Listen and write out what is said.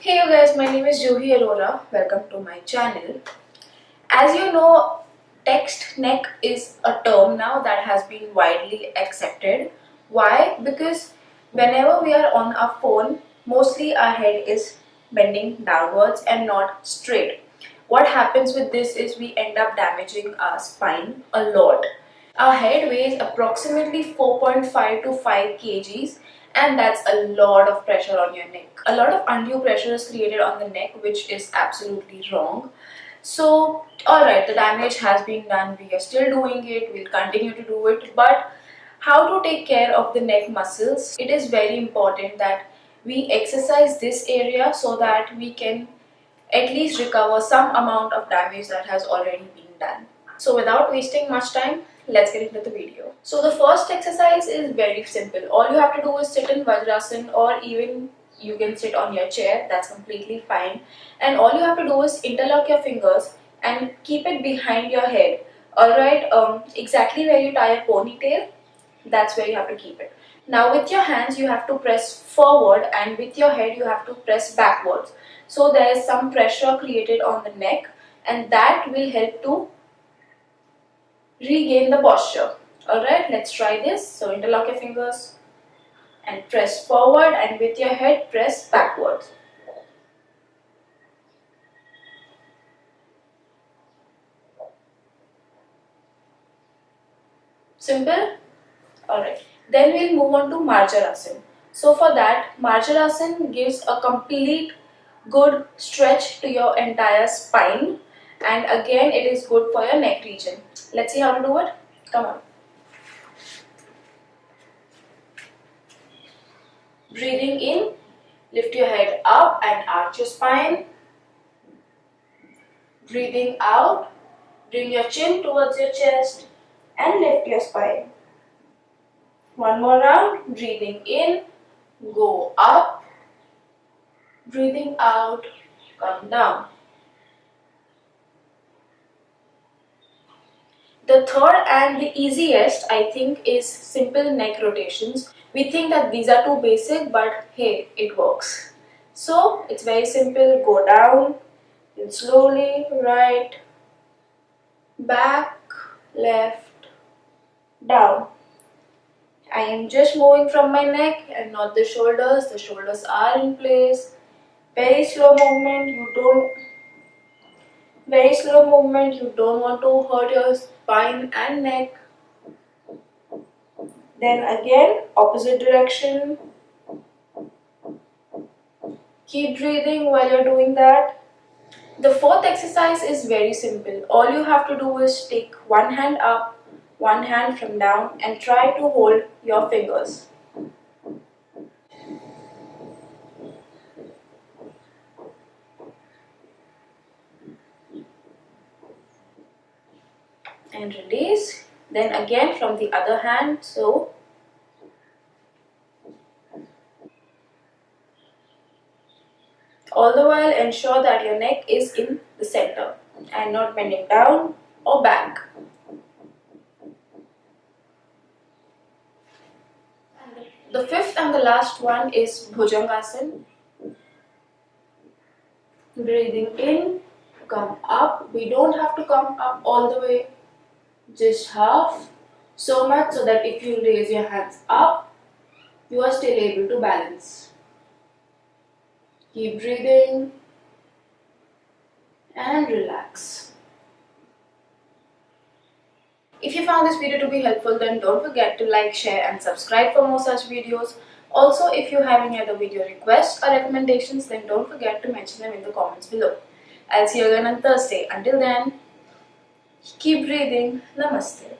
Hey you guys, my name is Juhi Arora. Welcome to my channel. As you know, text neck is a term now that has been widely accepted. Why? Because whenever we are on our phone, mostly our head is bending downwards and not straight. What happens with this is we end up damaging our spine a lot. Our head weighs approximately 4.5 to 5 kgs, and that's a lot of pressure on your neck. A lot of undue pressure is created on the neck, which is absolutely wrong. So, alright, the damage has been done. We are still doing it. We'll continue to do it. But how to take care of the neck muscles? It is very important that we exercise this area so that we can at least recover some amount of damage that has already been done. So without wasting much time, let's get into the video. So the first exercise is very simple. All you have to do is sit in Vajrasan, or even you can sit on your chair. That's completely fine. And all you have to do is interlock your fingers and keep it behind your head. Alright, exactly where you tie a ponytail, that's where you have to keep it. Now with your hands you have to press forward, and with your head you have to press backwards. So there is some pressure created on the neck, and that will help to regain the posture. Alright, let's try this. So interlock your fingers and press forward, and with your head press backwards. Simple? Alright. Then we'll move on to Marjarasan. So for that, Marjarasan gives a complete good stretch to your entire spine, and again it is good for your neck region. Let's see how to do it. Come on. Breathing in, lift your head up and arch your spine. Breathing out, bring your chin towards your chest and lift your spine. One more round. Breathing in, go up. Breathing out, come down. The third and the easiest, I think, is simple neck rotations. We think that these are too basic, but hey, it works. So it's very simple. Go down, then slowly right, back, left, down. I am just moving from my neck and not the shoulders. The shoulders are in place. Very slow movement. You don't want to hurt your spine and neck. Then again, opposite direction. Keep breathing while you're doing that. The fourth exercise is very simple. All you have to do is take one hand up, one hand from down, and try to hold your fingers. And release. Then again from the other hand, so. All the while ensure that your neck is in the center and not bending down or back. The fifth and the last one is Bhujangasana. Breathing in, come up. We don't have to come up all the way, just half. So much so that if you raise your hands up, you are still able to balance. Keep breathing and relax. If you found this video to be helpful, then don't forget to like, share and subscribe for more such videos. Also, if you have any other video requests or recommendations, then don't forget to mention them in the comments below. I'll see you again on Thursday. Until then, keep breathing. Namaste.